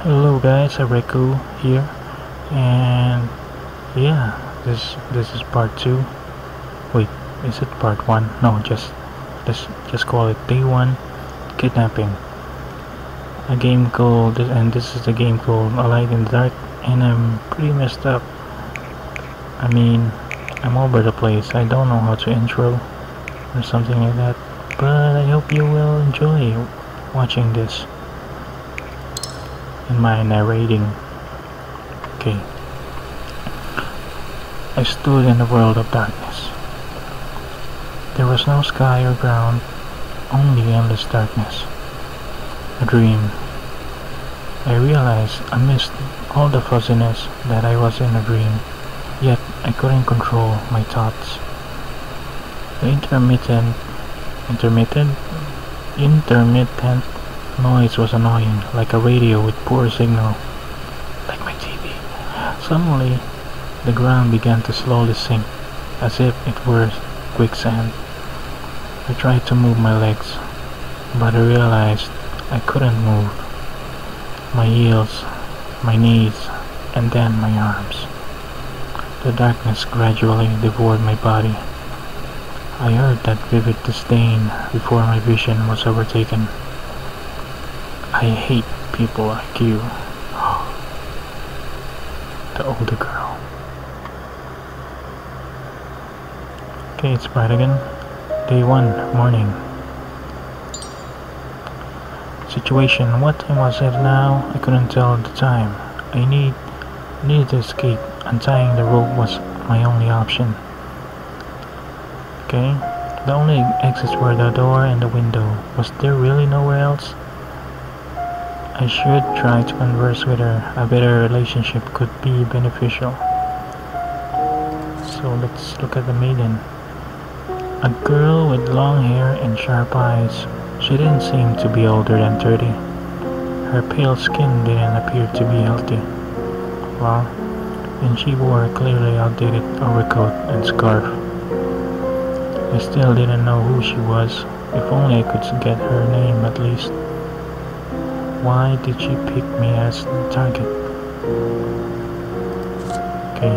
Hello guys, Reku here, and yeah, this is part two. Wait, is it part one? No, just call it day one. Kidnapping. A game called and this is a game called A Light in the Dark, and I'm pretty messed up. I mean, I'm all over the place. I don't know how to intro or something like that, but I hope you will enjoy watching this in my narrating. Okay. I stood in a world of darkness. There was no sky or ground, only endless darkness. A dream. I realized amidst all the fuzziness that I was in a dream, yet I couldn't control my thoughts. The intermittent noise was annoying, like a radio with poor signal, like my TV. Suddenly, the ground began to slowly sink, as if it were quicksand. I tried to move my legs, but I realized I couldn't move. My heels, my knees, and then my arms. The darkness gradually devoured my body. I heard that vivid disdain before my vision was overtaken. I hate people like you. The older girl. Okay, it's bright again. Day 1, morning. Situation, what time was it now? I couldn't tell the time. I needed to escape. Untying the rope was my only option. Okay, the only exits were the door and the window. Was there really nowhere else? I should try to converse with her. A better relationship could be beneficial. So let's look at the maiden. A girl with long hair and sharp eyes. She didn't seem to be older than 30. Her pale skin didn't appear to be healthy. Well, and she wore a clearly outdated overcoat and scarf. I still didn't know who she was. If only I could get her name at least. Why did she pick me as the target? Okay.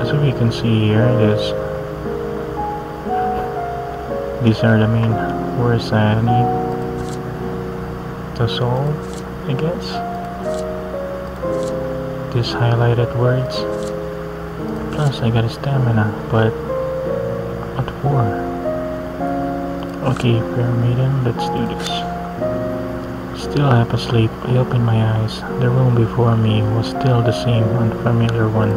As we can see here, these are the main words I need to solve, I guess. These highlighted words. Plus I got a stamina, but what for? Okay, fair maiden, let's do this. Still half asleep, I opened my eyes. The room before me was still the same unfamiliar one.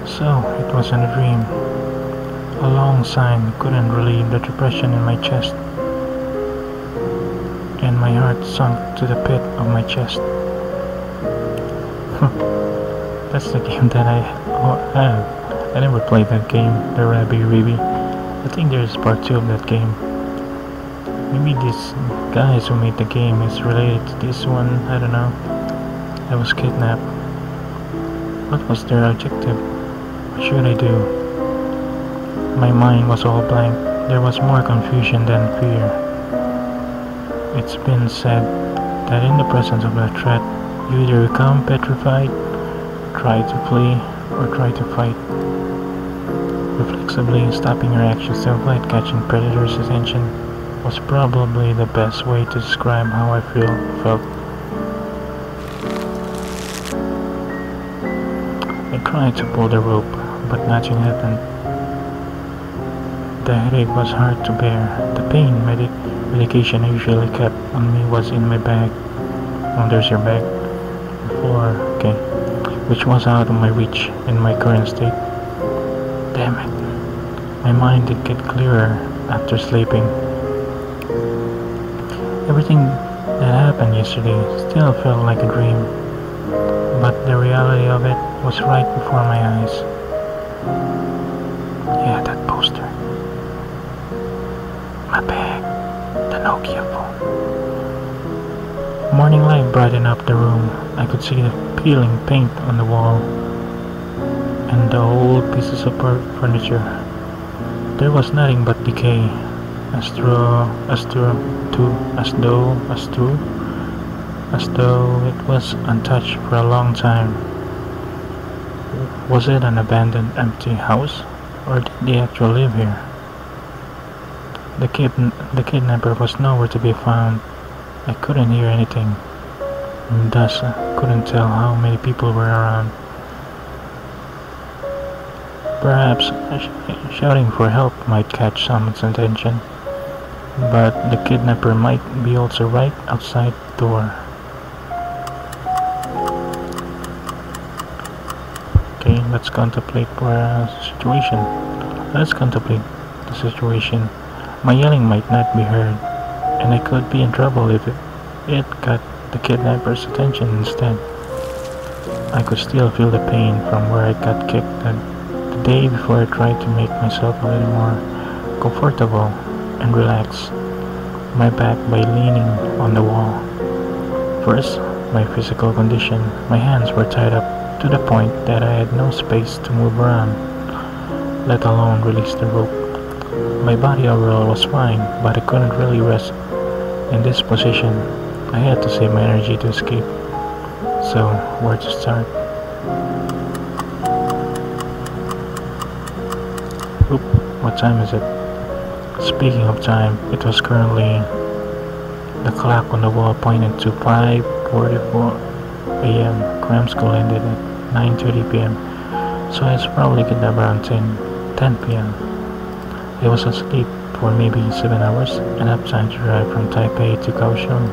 So, it wasn't a dream. A long sign couldn't relieve the depression in my chest, and my heart sunk to the pit of my chest. That's the game that I have. I never played that game, the Rabi-Ribi. I think there's part 2 of that game. Maybe these guys who made the game is related to this one, I don't know. I was kidnapped. What was their objective? What should I do? My mind was all blank. There was more confusion than fear. It's been said that in the presence of a threat, you either become petrified, try to flee, or try to fight. Reflexively stopping your actions to avoid catching predators' attention was probably the best way to describe how I felt. I tried to pull the rope, but nothing happened. The headache was hard to bear. The pain medication I usually kept on me was in my bag. Oh, there's your bag. Before, okay. Which was out of my reach in my current state. Damn it. My mind did get clearer after sleeping. Everything that happened yesterday still felt like a dream, but the reality of it was right before my eyes. Yeah, that poster. My bag. The Nokia phone. Morning light brightened up the room. I could see the peeling paint on the wall and the old pieces of furniture. There was nothing but decay. as though it was untouched for a long time. Was it an abandoned, empty house, or did they actually live here? The kidnapper was nowhere to be found. I couldn't hear anything, and thus couldn't tell how many people were around. Perhaps shouting for help might catch someone's attention, but the kidnapper might be also right outside the door. Okay, let's contemplate the situation. Let's contemplate the situation. My yelling might not be heard, and I could be in trouble if it got the kidnapper's attention instead. I could still feel the pain from where I got kicked the day before. I tried to make myself a little more comfortable and relax my back by leaning on the wall. First, my physical condition. My hands were tied up to the point that I had no space to move around, let alone release the rope. My body overall was fine, but I couldn't really rest in this position. I had to save my energy to escape. So, where to start? Oop, what time is it? Speaking of time, it was currently... The clock on the wall pointed to 5:44 a.m. Cram school ended at 9:30 p.m. So I was probably get up around 10 p.m. I was asleep for maybe 7 hours, enough time to drive from Taipei to Kaohsiung.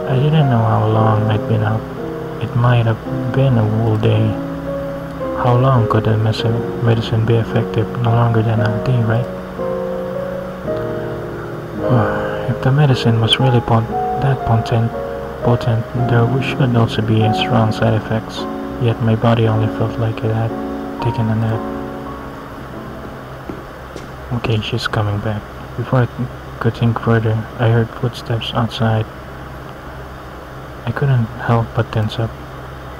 I didn't know how long I'd been up. It might have been a whole day. How long could the medicine be effective? No longer than a day, right? If the medicine was really that potent, there should also be strong side effects. Yet my body only felt like it had taken a nap. Okay, she's coming back. Before I could think further, I heard footsteps outside. I couldn't help but tense up.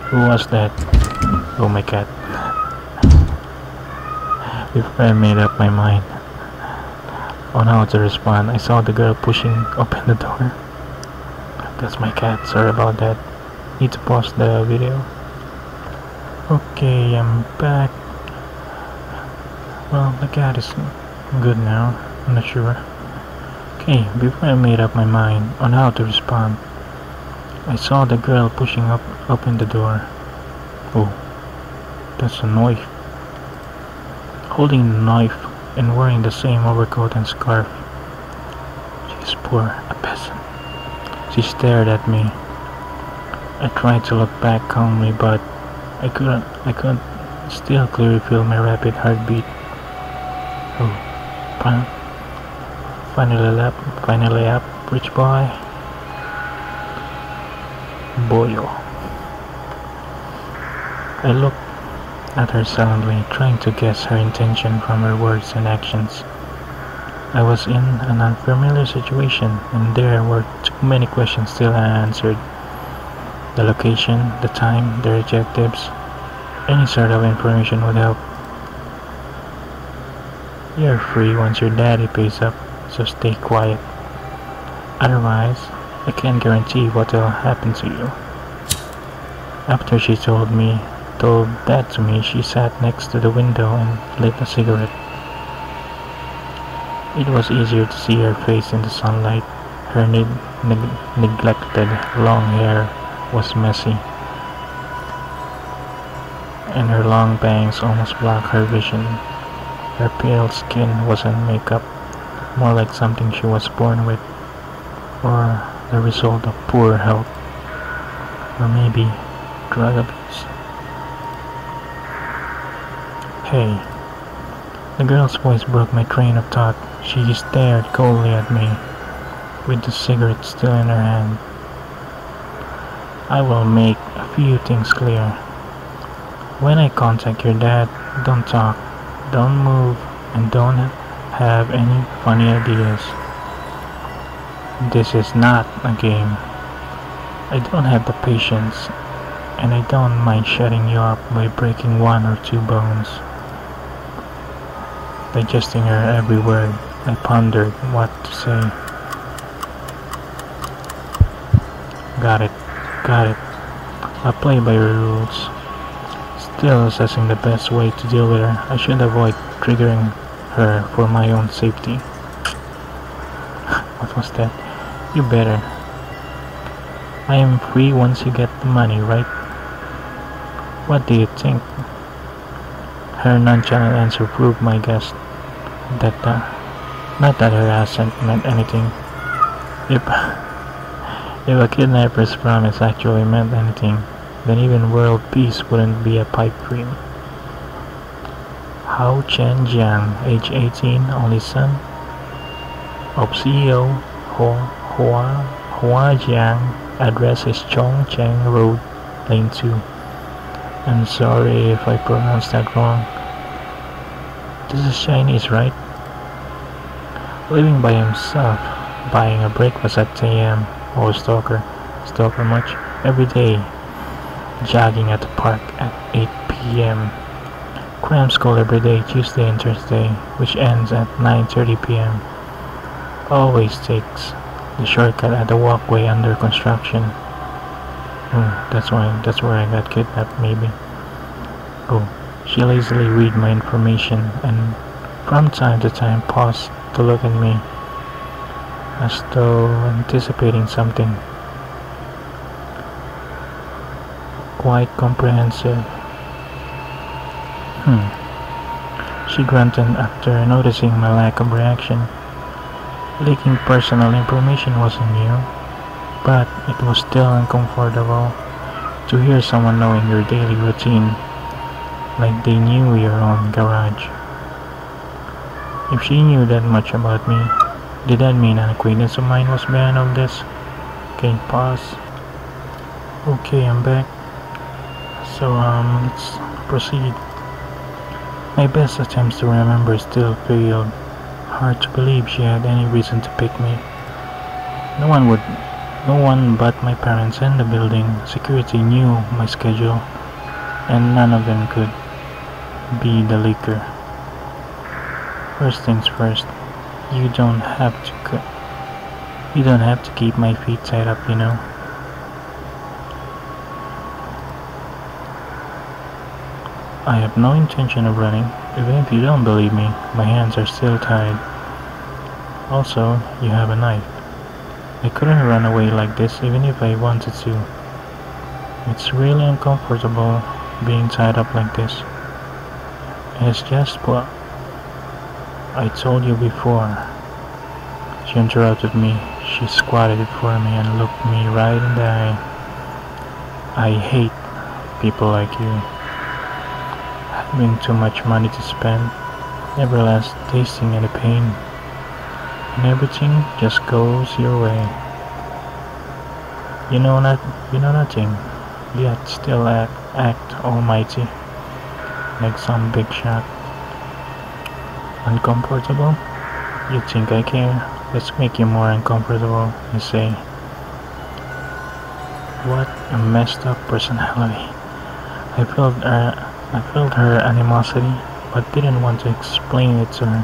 Who was that? Oh, my cat. Before I made up my mind on how to respond, I saw the girl pushing open the door. That's my cat, sorry about that. Need to pause the video. Okay, I'm back. Well, the cat is good now, I'm not sure. Okay, before I made up my mind on how to respond, I saw the girl pushing open the door. Oh, that's a knife. Holding the knife and wearing the same overcoat and scarf. She's poor, a peasant. She stared at me. I tried to look back calmly, but I couldn't still clearly feel my rapid heartbeat. Oh, finally up, rich boy. Boyo. I looked at her silently, trying to guess her intention from her words and actions. I was in an unfamiliar situation, and there were too many questions still unanswered. The location, the time, the objectives, any sort of information would help. You're free once your daddy pays up, so stay quiet. Otherwise, I can't guarantee what will happen to you. After she told that to me, she sat next to the window and lit a cigarette. It was easier to see her face in the sunlight. Her neglected long hair was messy, and her long bangs almost blocked her vision. Her pale skin wasn't makeup, more like something she was born with, or the result of poor health, or maybe drug abuse. Hey. The girl's voice broke my train of thought. She stared coldly at me, with the cigarette still in her hand. I will make a few things clear. When I contact your dad, don't talk, don't move, and don't have any funny ideas. This is not a game. I don't have the patience, and I don't mind shutting you up by breaking 1 or 2 bones. Digesting her every word, I pondered what to say. Got it. Got it. I'll play by your rules. Still assessing the best way to deal with her. I should avoid triggering her for my own safety. What was that? You better. I am free once you get the money, right? What do you think? Her nonchalant answer proved my guess that not that her accent meant anything. If a kidnapper's promise actually meant anything, then even world peace wouldn't be a pipe dream. Hao Chen Jiang, age 18, only son of CEO Hua Jiang, address is Chong Cheng Road, Lane 2. I'm sorry if I pronounced that wrong. This is Chinese, right? Living by himself, buying a breakfast at 10 a.m. Oh, stalker much? Every day, jogging at the park at 8 p.m. Cram school every day, Tuesday and Thursday, which ends at 9:30 p.m. Always takes the shortcut at the walkway under construction. That's where I got kidnapped, maybe. Oh, she lazily read my information and from time to time paused to look at me as though anticipating something. Quite comprehensive. She grunted after noticing my lack of reaction. Leaking personal information wasn't new, but it was still uncomfortable to hear someone knowing your daily routine like they knew your own garage. If she knew that much about me, did that mean an acquaintance of mine was behind all this? Okay, pause. Okay, I'm back. So, let's proceed. My best attempts to remember still failed. Hard to believe she had any reason to pick me. No one but my parents and the building security knew my schedule, and none of them could be the leaker. First things first, you don't have to keep my feet tied up, you know. I have no intention of running. Even if you don't believe me, my hands are still tied. Also, you have a knife. I couldn't run away like this even if I wanted to. It's really uncomfortable being tied up like this. And it's just what I told you before. She interrupted me. She squatted before me and looked me right in the eye. I hate people like you. Having too much money to spend, never less tasting any pain, and everything just goes your way. You know nothing, yet still act almighty, like some big shot. Uncomfortable? You think I care? Let's make you more uncomfortable, you say. What a messed up personality. I felt her animosity, but didn't want to explain it to her.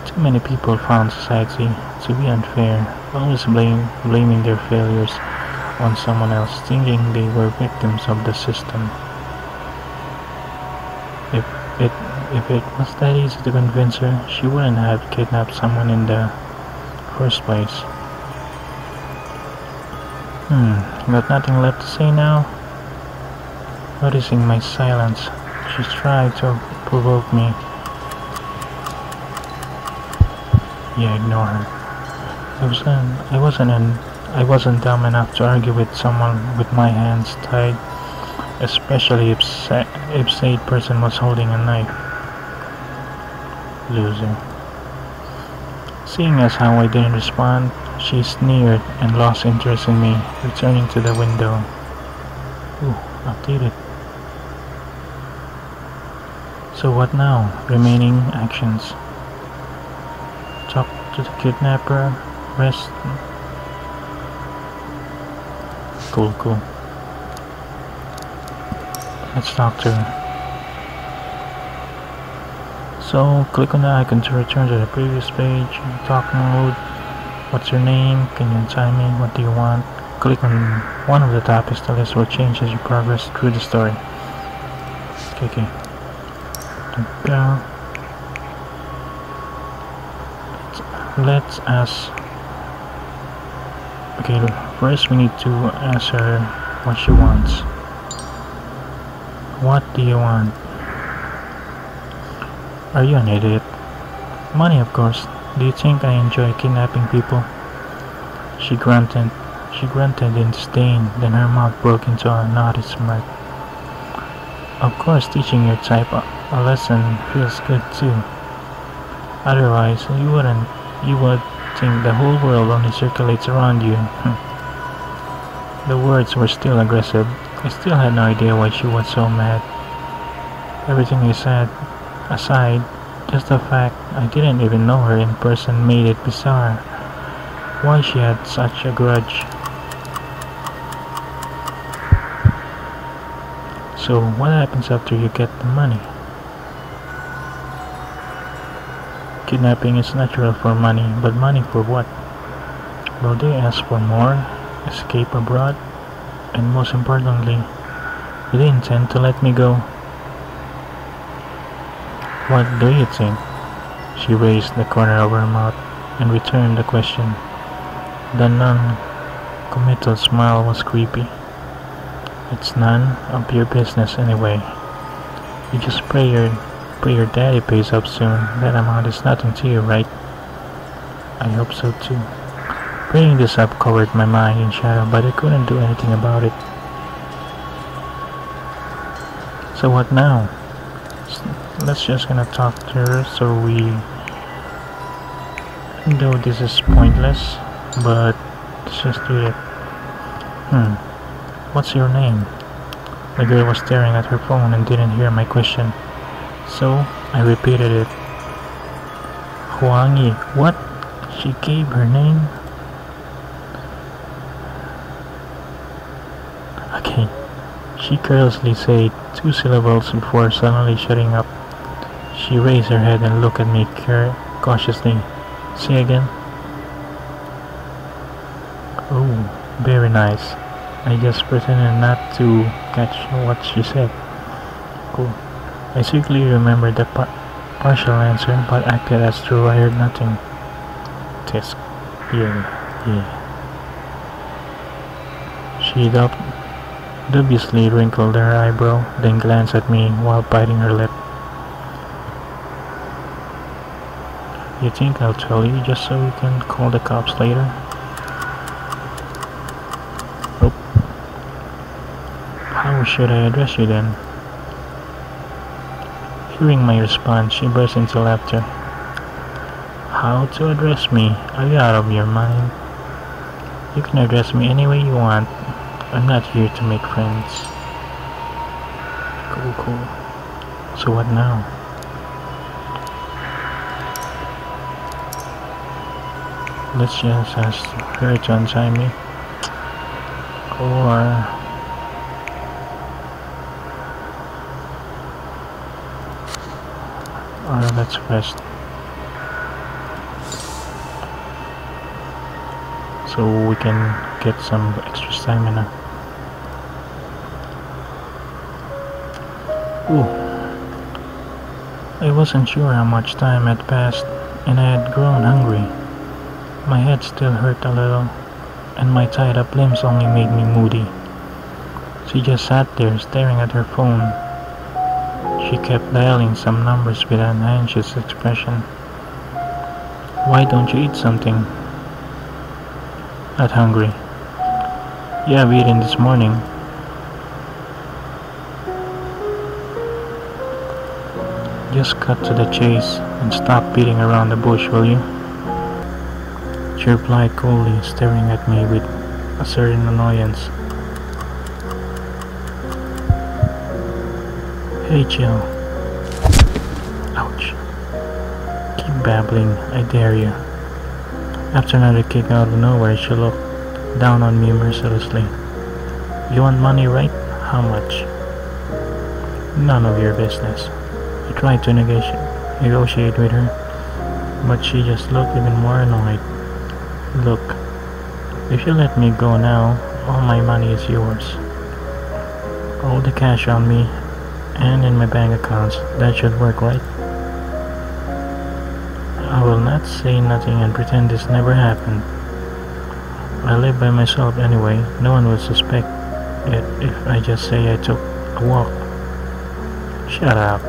Too many people found society to be unfair, always blaming their failures on someone else, thinking they were victims of the system. If it was that easy to convince her, she wouldn't have kidnapped someone in the first place. Got nothing left to say now? Noticing my silence, she tried to provoke me. Yeah, ignore her. I wasn't dumb enough to argue with someone with my hands tied, especially if said person was holding a knife. Loser. Seeing as how I didn't respond, she sneered and lost interest in me, returning to the window. Ooh, updated. So what now? Remaining actions. Talk to the kidnapper. Rest. Cool. Let's talk to her. So click on the icon to return to the previous page. Talk mode. What's your name? Can you time me? What do you want? Click on one of the topics. The list will change as you progress through the story. Okay. Go. Let's ask. Okay, first we need to ask her what she wants. What do you want? Are you an idiot? Money, of course. Do you think I enjoy kidnapping people? She grunted. She grunted in disdain, then her mouth broke into a naughty smirk. Of course, teaching your type a lesson feels good too. Otherwise, you would think the whole world only circulates around you. The words were still aggressive. I still had no idea why she was so mad. Everything I said aside, just the fact I didn't even know her in person made it bizarre. Why she had such a grudge. So what happens after you get the money? Kidnapping is natural for money, but money for what? Will they ask for more? Escape abroad? And most importantly, do they intend to let me go? What do you think? She raised the corner of her mouth and returned the question. The non-committal smile was creepy. It's none of your business anyway. You just pray your daddy pays up soon. That amount is nothing to you, right? I hope so too. Bringing this up covered my mind in shadow, but I couldn't do anything about it. So what now? Let's just gonna talk to her so though this is pointless, but let's just do it. What's your name? The girl was staring at her phone and didn't hear my question. So I repeated it. Huang Yi. What? She gave her name? Okay. She carelessly said 2 syllables before suddenly shutting up. She raised her head and looked at me cautiously. Say again? Oh, very nice. I just pretended not to catch what she said. Cool. I secretly remembered the partial answer, but acted as though I heard nothing. Tisk. Yeah. She dubiously wrinkled her eyebrow, then glanced at me while biting her lip. You think I'll tell you just so you can call the cops later? Nope. How should I address you then? Hearing my response, she burst into laughter. How to address me? Are you out of your mind? You can address me any way you want. I'm not here to make friends. Cool. So what now? Let's just ask her to untie me. Or let's rest. So we can get some extra stamina. Ooh. I wasn't sure how much time had passed, and I had grown hungry. My head still hurt a little, and my tied-up limbs only made me moody. She just sat there staring at her phone. She kept dialing some numbers with an anxious expression. Why don't you eat something? Not hungry. Yeah, I've eaten this morning. Just cut to the chase and stop beating around the bush, will you? She replied coldly, staring at me with a certain annoyance. Hey, chill. Ouch. Keep babbling, I dare you. After another kick out of nowhere, she looked down on me mercilessly. You want money, right? How much? None of your business. I tried to negotiate with her, but she just looked even more annoyed. Look, if you let me go now, all my money is yours. All the cash on me and in my bank accounts. That should work, right? I will not say nothing and pretend this never happened. I live by myself anyway. No one will suspect it if I just say I took a walk. Shut up.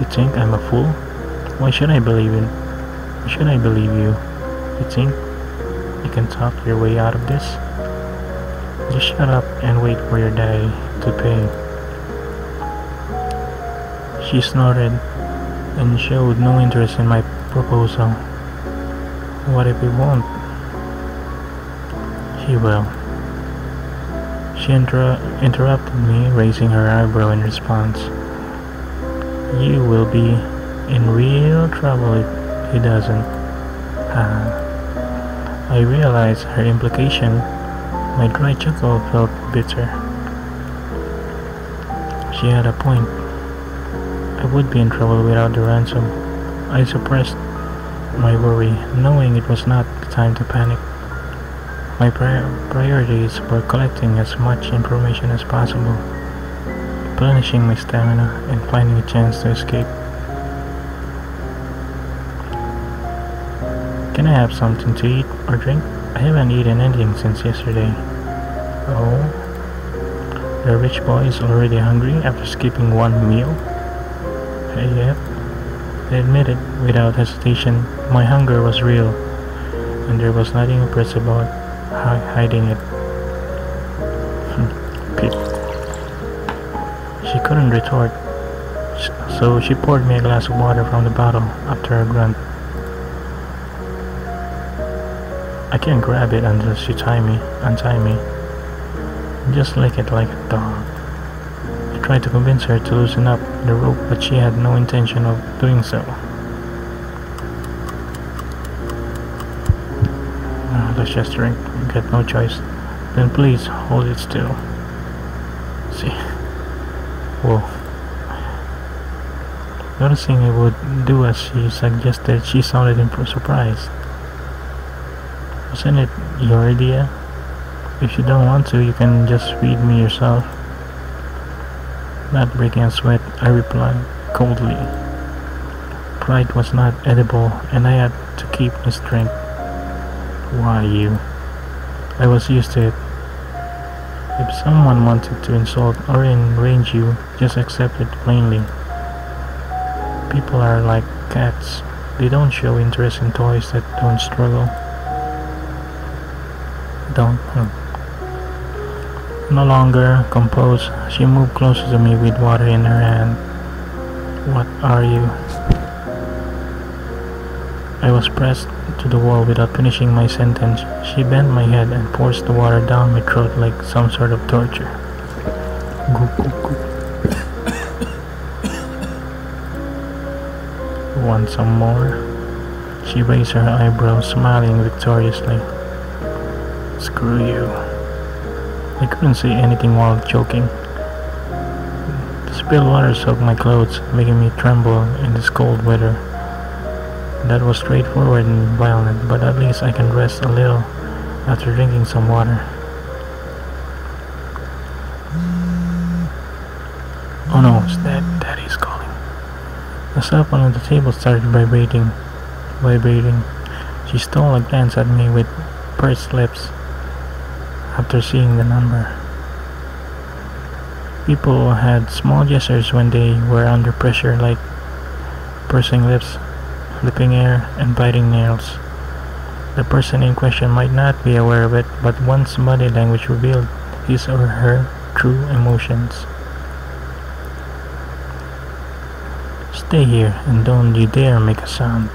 You think I'm a fool? Why should I believe it? Why should I believe you? You think you can talk your way out of this? Just shut up and wait for your daddy to pay. She snorted and showed no interest in my proposal. What if he won't? He will. She interrupted me, raising her eyebrow in response. You will be in real trouble if he doesn't. I realized her implication. My dry chuckle felt bitter. She had a point. I would be in trouble without the ransom. I suppressed my worry, knowing it was not the time to panic. My priorities were collecting as much information as possible, replenishing my stamina, and finding a chance to escape. Can I have something to eat or drink? I haven't eaten anything since yesterday. Oh, the rich boy is already hungry after skipping one meal? Yep. I admitted without hesitation my hunger was real, and there was nothing impressive about hiding it. Pip. She couldn't retort, so she poured me a glass of water from the bottle after a grunt. I can't grab it unless you untie me. Just lick it like a dog. I tried to convince her to loosen up the rope, but she had no intention of doing so. Let's just drink. You got no choice. Then please hold it still. See. Whoa. Noticing I would do as she suggested, she sounded surprised. Wasn't it your idea? If you don't want to, you can just feed me yourself. Not breaking a sweat, I replied coldly. Pride was not edible, and I had to keep my strength. Why you? I was used to it. If someone wanted to insult or enrage you, just accept it plainly. People are like cats. They don't show interest in toys that don't struggle. No longer composed, she moved closer to me with water in her hand. What are you? I was pressed to the wall without finishing my sentence. She bent my head and forced the water down my throat like some sort of torture. Want some more? She raised her eyebrows, smiling victoriously. Screw you. I couldn't say anything while choking. The spilled water soaked my clothes, making me tremble in this cold weather. That was straightforward and violent, but at least I can rest a little after drinking some water. Oh no, it's Daddy's calling. The cell phone on the table started vibrating. She stole a glance at me with pursed lips. After seeing the number, people had small gestures when they were under pressure, like pursing lips, flipping air, and biting nails. The person in question might not be aware of it, but one's body language revealed his or her true emotions. Stay here and don't you dare make a sound.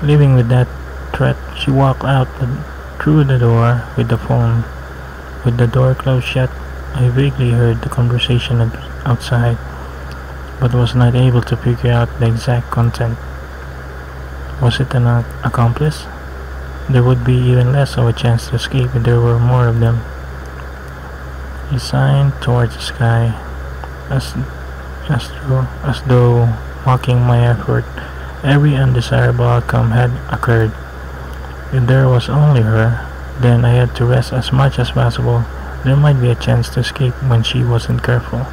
Leaving with that threat, she walked out through the door with the phone. With the door closed shut, I vaguely heard the conversation outside, but was not able to figure out the exact content. Was it an accomplice? There would be even less of a chance to escape if there were more of them. He signed towards the sky, as though mocking my effort. Every undesirable outcome had occurred. If there was only her, then I had to rest as much as possible. There might be a chance to escape when she wasn't careful.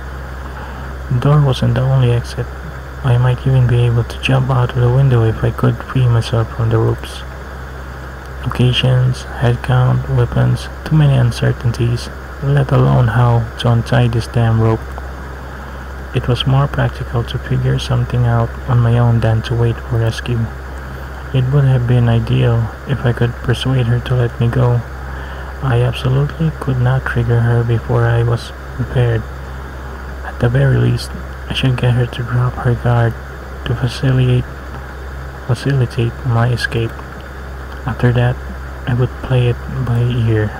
The door wasn't the only exit. I might even be able to jump out of the window if I could free myself from the ropes. Locations, head count, weapons, too many uncertainties, let alone how to untie this damn rope. It was more practical to figure something out on my own than to wait for rescue. It would have been ideal if I could persuade her to let me go. I absolutely could not trigger her before I was prepared. At the very least, I should get her to drop her guard to facilitate my escape. After that, I would play it by ear.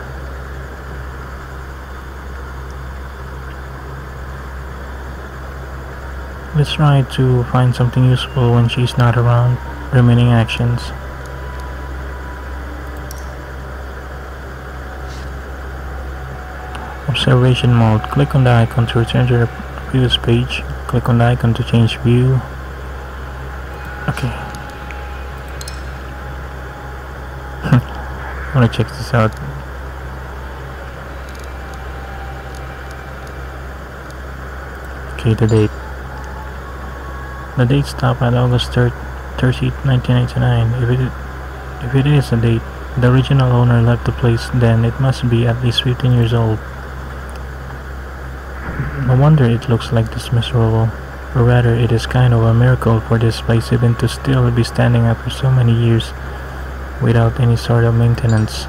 Let's try to find something useful when she's not around. Remaining actions. Observation mode. Click on the icon to return to the previous page. Click on the icon to change view. Okay. I wanna check this out. Okay, the date. The date stopped at August 30th, 1999. If it is a date, the original owner left the place, then it must be at least 15 years old. No wonder it looks like this miserable. Or rather, it is kind of a miracle for this place even to still be standing after so many years without any sort of maintenance.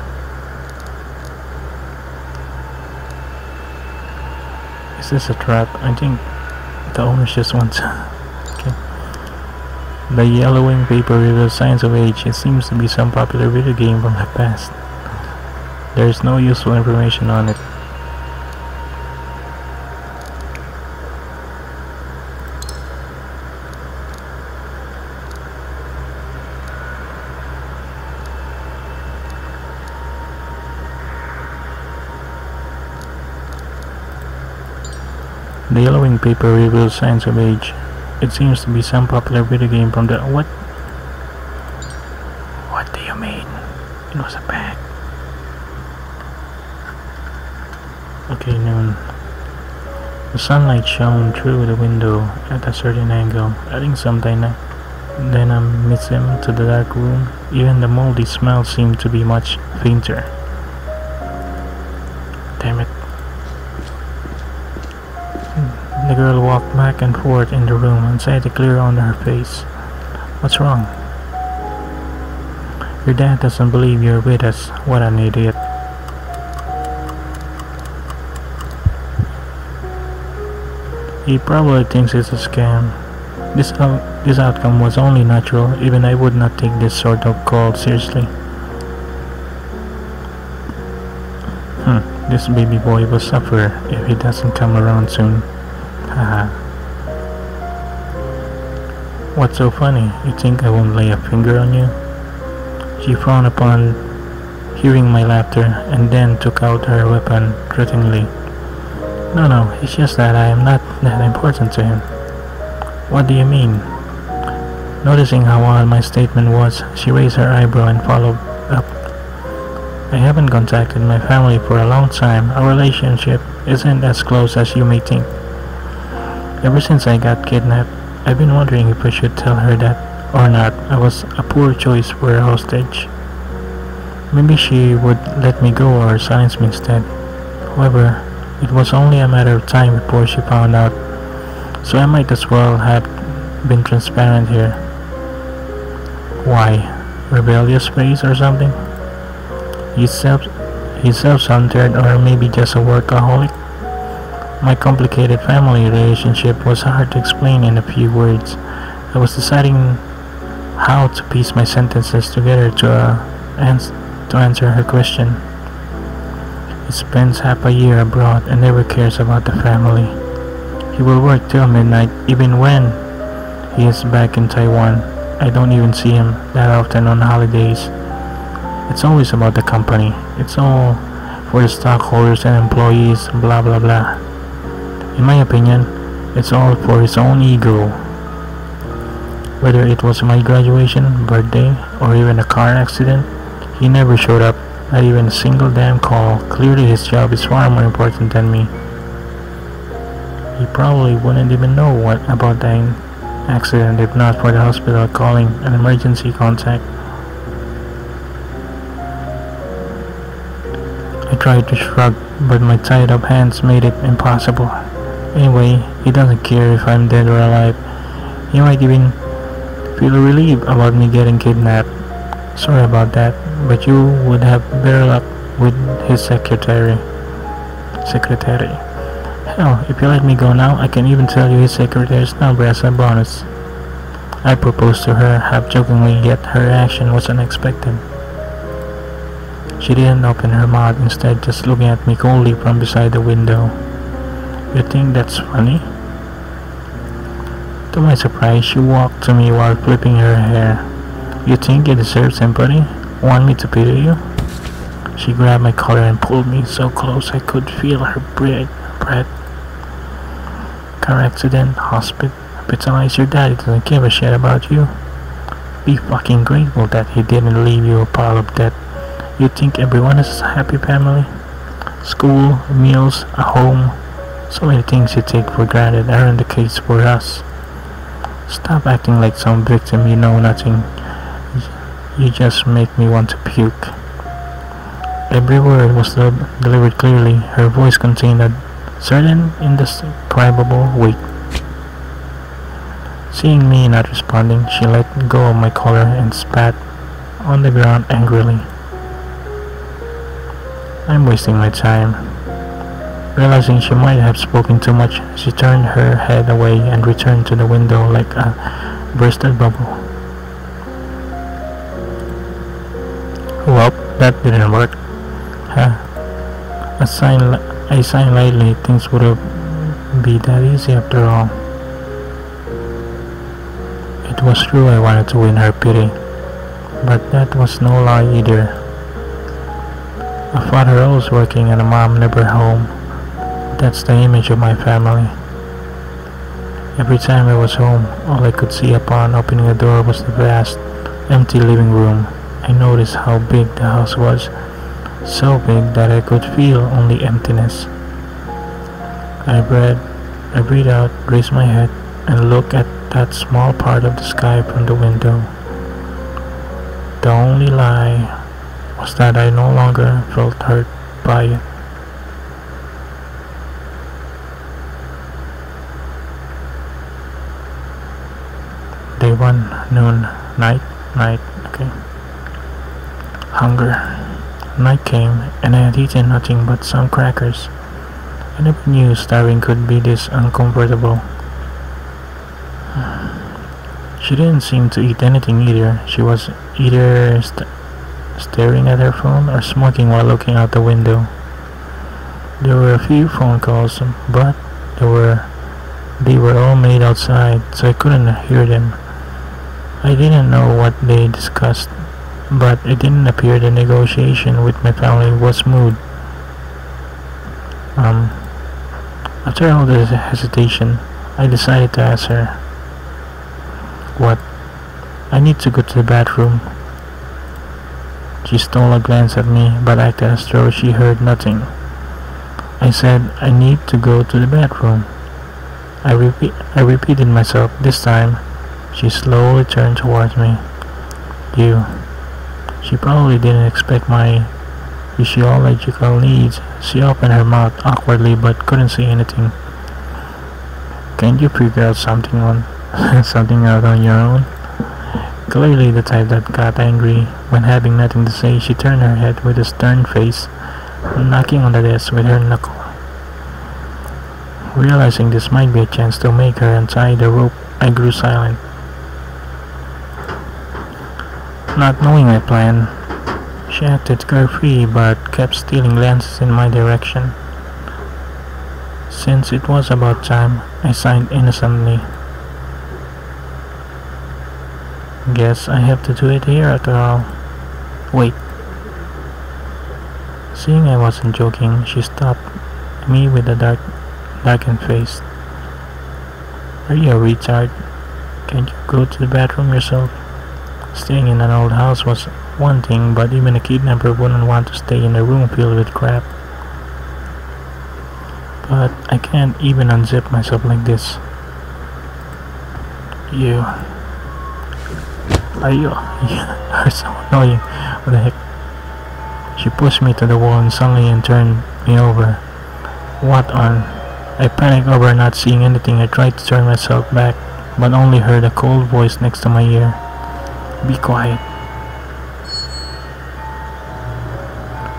Is this a trap? I think the owners just want to... Okay. The yellowing paper reveals signs of age. It seems to be some popular video game from the past. There is no useful information on it. The yellowing paper reveals signs of age. It seems to be some popular video game from the... What? What do you mean? It was a bag. Okay, noon. The sunlight shone through the window at a certain angle, adding some dynamism to the dark room. Even the moldy smell seemed to be much fainter. Damn it. The girl walked back and forth in the room, anxiety clear on her face. What's wrong? Your dad doesn't believe you're with us. What an idiot. He probably thinks it's a scam. This outcome was only natural. Even I would not take this sort of call seriously. This baby boy will suffer if he doesn't come around soon. Haha. What's so funny? You think I won't lay a finger on you? She frowned upon hearing my laughter and then took out her weapon threateningly. No, it's just that I am not that important to him. What do you mean? Noticing how odd my statement was, she raised her eyebrow and followed up. I haven't contacted my family for a long time. Our relationship isn't as close as you may think. Ever since I got kidnapped, I've been wondering if I should tell her that or not. I was a poor choice for a hostage. Maybe she would let me go or silence me instead. However, it was only a matter of time before she found out, so I might as well have been transparent here. Why? Rebellious face or something? He's self-centered or maybe just a workaholic? My complicated family relationship was hard to explain in a few words. I was deciding how to piece my sentences together to answer her question. He spends half a year abroad and never cares about the family. He will work till midnight even when he is back in Taiwan. I don't even see him that often on holidays. It's always about the company. It's all for the stockholders and employees, blah blah blah. In my opinion, it's all for his own ego. Whether it was my graduation, birthday, or even a car accident, he never showed up, not even a single damn call. Clearly his job is far more important than me. He probably wouldn't even know what about the accident if not for the hospital calling an emergency contact. I tried to shrug, but my tied up hands made it impossible. Anyway, he doesn't care if I'm dead or alive. He might even feel relieved about me getting kidnapped. Sorry about that, but you would have better luck with his secretary. Hell, if you let me go now, I can even tell you his secretary's number as a bonus. I proposed to her, half jokingly, yet her reaction was unexpected. She didn't open her mouth, instead just looking at me coldly from beside the window. You think that's funny? To my surprise, she walked to me while flipping her hair. You think you deserve sympathy? Want me to pity you? She grabbed my collar and pulled me so close I could feel her breath. Car accident, hospitalize. Your daddy doesn't give a shit about you. Be fucking grateful that he didn't leave you a pile of debt. You think everyone is a happy family? School, meals, a home. So many things you take for granted aren't the case for us. Stop acting like some victim you know nothing. You just make me want to puke. Every word was delivered clearly. Her voice contained a certain indescribable weight. Seeing me not responding, she let go of my collar and spat on the ground angrily. I'm wasting my time. Realizing she might have spoken too much, she turned her head away and returned to the window like a bursted bubble. Well, that didn't work. Huh? I signed lightly. Things would have be that easy after all. It was true I wanted to win her pity, but that was no lie either. A father always working and a mom never home. That's the image of my family. Every time I was home, all I could see upon opening the door was the vast, empty living room. I noticed how big the house was, so big that I could feel only emptiness. I breathed out, raised my head, and looked at that small part of the sky from the window. The only lie was that I no longer felt hurt by it. Day 1, noon, night, okay. Hunger. Night came, and I had eaten nothing but some crackers. I never knew starving could be this uncomfortable. She didn't seem to eat anything either. She was either staring at her phone or smoking while looking out the window. There were a few phone calls, but they were all made outside, so I couldn't hear them. I didn't know what they discussed, but it didn't appear the negotiation with my family was smooth. After all the hesitation, I decided to ask her. What? I need to go to the bathroom. She stole a glance at me, but acted as though she heard nothing. I said, I need to go to the bathroom. I repeated myself. This time, she slowly turned towards me. You. She probably didn't expect my physiological needs. She opened her mouth awkwardly but couldn't say anything. Can't you figure out something out on your own? Clearly the type that got angry. When having nothing to say, she turned her head with a stern face, knocking on the desk with her knuckle. Realizing this might be a chance to make her untie the rope, I grew silent. Not knowing my plan, she acted carefree but kept stealing glances in my direction. Since it was about time, I signed innocently. Guess I have to do it here after all. Wait. Seeing I wasn't joking, she stopped me with a darkened face. Are you a retard? Can't you go to the bathroom yourself? Staying in an old house was one thing, but even a kidnapper wouldn't want to stay in a room filled with crap. But I can't even unzip myself like this. You are so annoying. What the heck? She pushed me to the wall and suddenly turned me over. What on? I panicked over not seeing anything. I tried to turn myself back, but only heard a cold voice next to my ear. Be quiet.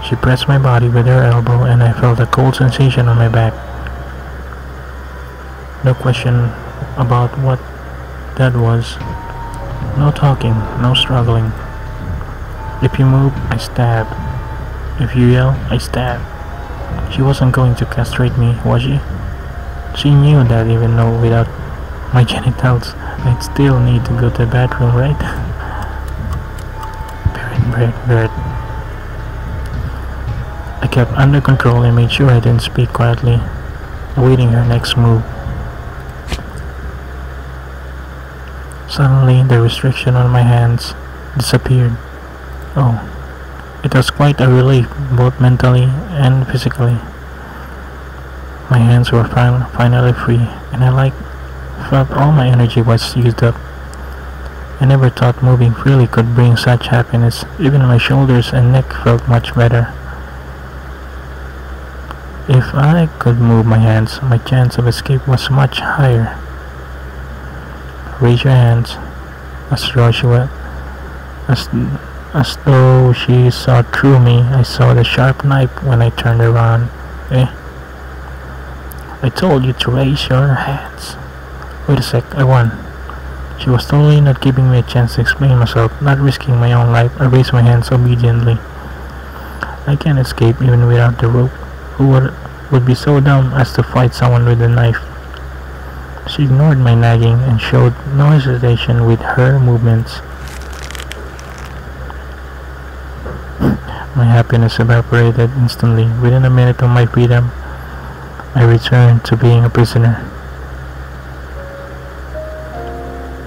She pressed my body with her elbow and I felt a cold sensation on my back. No question about what that was. No talking, no struggling. If you move, I stab. If you yell, I stab. She wasn't going to castrate me, was she? She knew that even though without my genitals, I'd still need to go to the bathroom, right? Barrett. I kept under control and made sure I didn't speak quietly, awaiting her next move. Suddenly, the restriction on my hands disappeared. Oh, it was quite a relief, both mentally and physically. My hands were finally free, and I felt all my energy was used up. I never thought moving freely could bring such happiness. Even my shoulders and neck felt much better. If I could move my hands, my chance of escape was much higher. Raise your hands, as though she saw through me. I saw the sharp knife when I turned around. I told you to raise your hands. Wait a sec, I won. She was totally not giving me a chance to explain myself, not risking my own life. I raised my hands obediently. I can't escape even without the rope. Who would be so dumb as to fight someone with a knife? She ignored my nagging and showed no hesitation with her movements. My happiness evaporated instantly. Within a minute of my freedom, I returned to being a prisoner.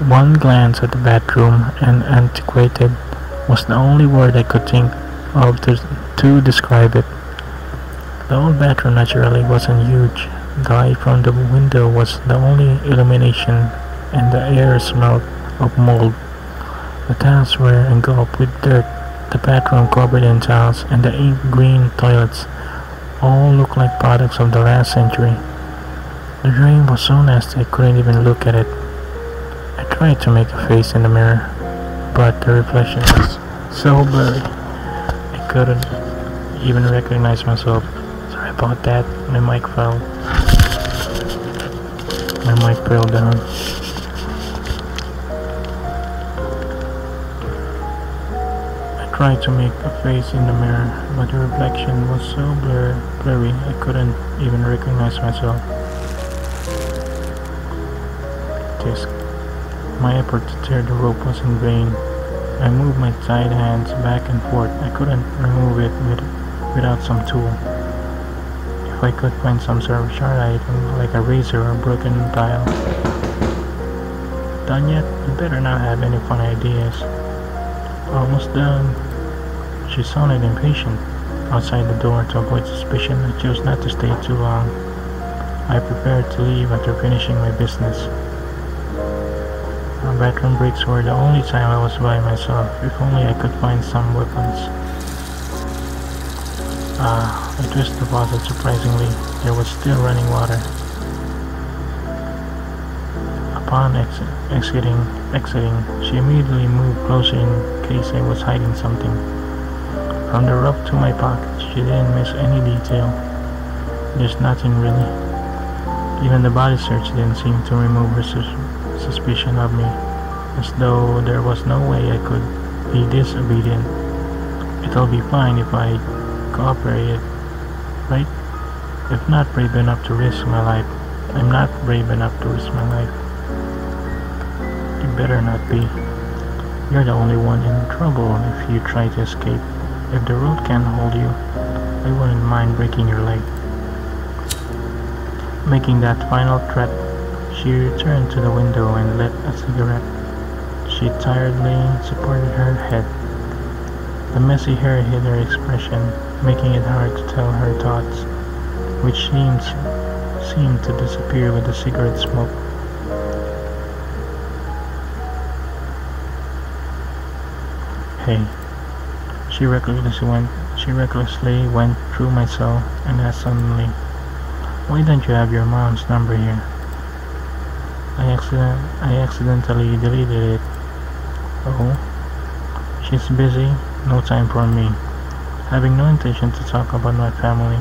One glance at the bathroom, and antiquated was the only word I could think of to describe it. The old bathroom naturally wasn't huge. The light from the window was the only illumination, and the air smelled of mold. The tiles were engulfed with dirt, the bathroom covered in tiles, and the ink green toilets all looked like products of the last century. The drain was so nasty I couldn't even look at it. I tried to make a face in the mirror, but the reflection was so blurry I couldn't even recognize myself. Sorry about that. My mic fell. My mic fell down. I tried to make a face in the mirror, but the reflection was so blurry I couldn't even recognize myself. My effort to tear the rope was in vain. I moved my tied hands back and forth. I couldn't remove it without some tool. If I could find some sort of sharp item like a razor or broken tile. Done yet? You better not have any fun ideas. Almost done. She sounded impatient. Outside the door to avoid suspicion, I chose not to stay too long. I prepared to leave after finishing my business. Bathroom breaks were the only time I was by myself. If only I could find some weapons. I twisted the faucet. Surprisingly, there was still running water. Upon exiting, she immediately moved closer in case I was hiding something. From the rug to my pocket, she didn't miss any detail. There's nothing really. Even the body search didn't seem to remove her suspicion of me, as though there was no way I could be disobedient. It'll be fine if I cooperated, right? If not brave enough to risk my life, I'm not brave enough to risk my life. You better not be. You're the only one in trouble if you try to escape. If the road can't hold you, I wouldn't mind breaking your leg. Making that final threat, She returned to the window and lit a cigarette. She tiredly supported her head. The messy hair hid her expression, making it hard to tell her thoughts, which seemed to disappear with the cigarette smoke. Hey, she recklessly went through my cell and asked suddenly, "Why don't you have your mom's number here?" I accidentally deleted it. Oh, she's busy, no time for me. Having no intention to talk about my family,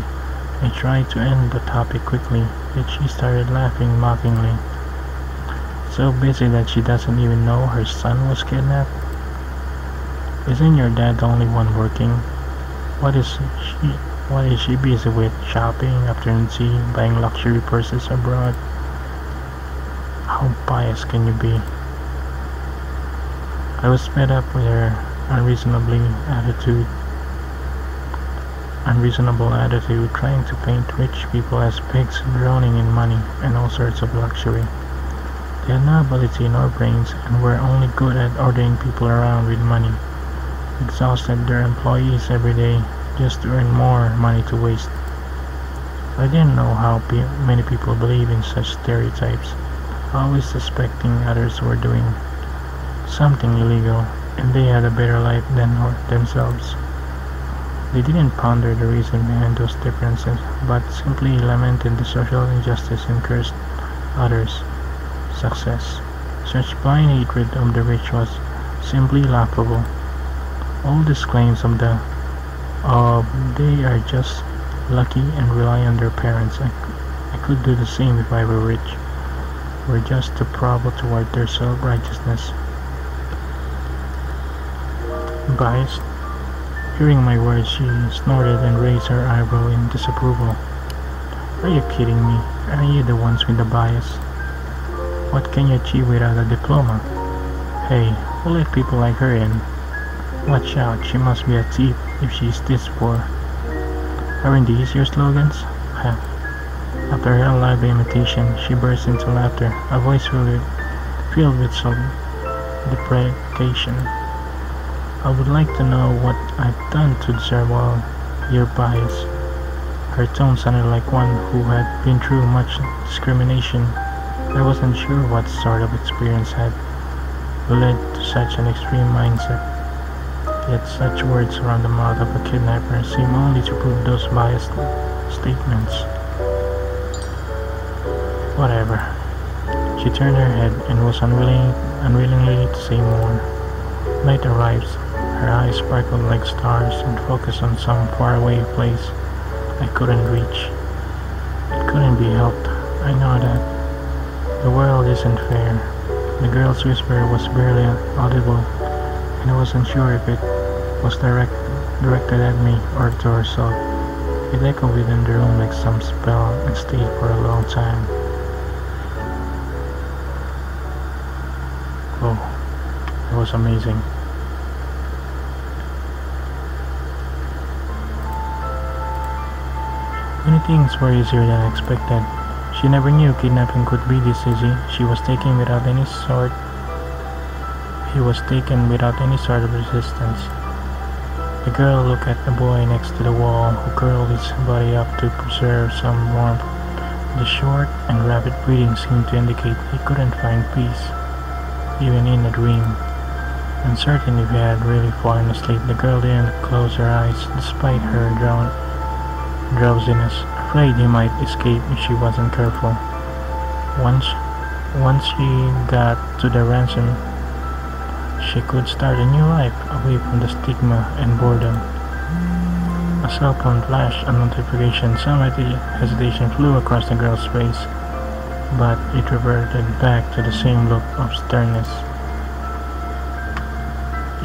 I tried to end the topic quickly, yet she started laughing mockingly. So busy that she doesn't even know her son was kidnapped? Isn't your dad the only one working? What is she busy with? Shopping, afternoon tea, buying luxury purses abroad? How biased can you be? I was fed up with her unreasonable attitude, trying to paint rich people as pigs drowning in money and all sorts of luxury. They had no ability nor brains and were only good at ordering people around with money, exhausted their employees every day just to earn more money to waste. I didn't know how many people believe in such stereotypes, always suspecting others were doing something illegal and they had a better life than themselves. They didn't ponder the reason behind those differences, but simply lamented the social injustice and cursed others' success. Such blind hatred of the rich was simply laughable. All these claims of they are just lucky and rely on their parents. I could do the same if I were rich, were just too proud toward their self-righteousness. Biased? Hearing my words, she snorted and raised her eyebrow in disapproval. Are you kidding me? Are you the ones with the bias? What can you achieve without a diploma? Hey, who let people like her in? Watch out, she must be a thief if she's this poor. Aren't these your slogans? Huh. After her lively imitation, she burst into laughter, a voice filled with some deprecation. I would like to know what I've done to deserve all your bias. Her tone sounded like one who had been through much discrimination. I wasn't sure what sort of experience had led to such an extreme mindset. Yet such words around the mouth of a kidnapper seem only to prove those biased statements. Whatever. She turned her head and was unwillingly to say more. Night arrives. Her eyes sparkled like stars and focused on some faraway place I couldn't reach. It couldn't be helped. I know that. The world isn't fair. The girl's whisper was barely audible, and I wasn't sure if it was directed at me or to herself. It echoed within the room like some spell and stayed for a long time. Oh, it was amazing. Many things were easier than expected. She never knew kidnapping could be this easy. He was taken without any sort of resistance. The girl looked at the boy next to the wall, who curled his body up to preserve some warmth. The short and rapid breathing seemed to indicate he couldn't find peace, even in a dream. Uncertain if he had really fallen asleep, the girl didn't close her eyes, despite her drowsiness, afraid he might escape if she wasn't careful. Once she got to the ransom, she could start a new life away from the stigma and boredom. A cell phone flashed a notification. Some hesitation flew across the girl's face, but it reverted back to the same look of sternness.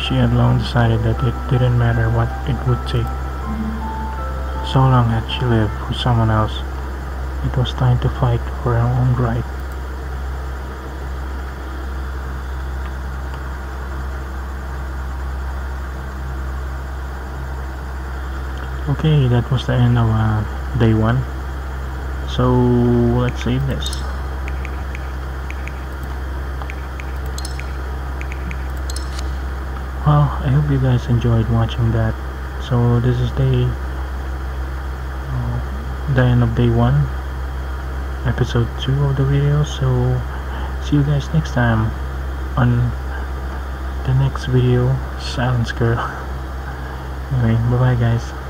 She had long decided that it didn't matter what it would take. So long had she lived for someone else. It was time to fight for her own right. Okay, that was the end of day 1. So let's save this. you guys enjoyed watching that. So this is the end of day 1, episode 2 of the video. So see you guys next time on the next video, Silence Girl. Anyway, bye bye guys.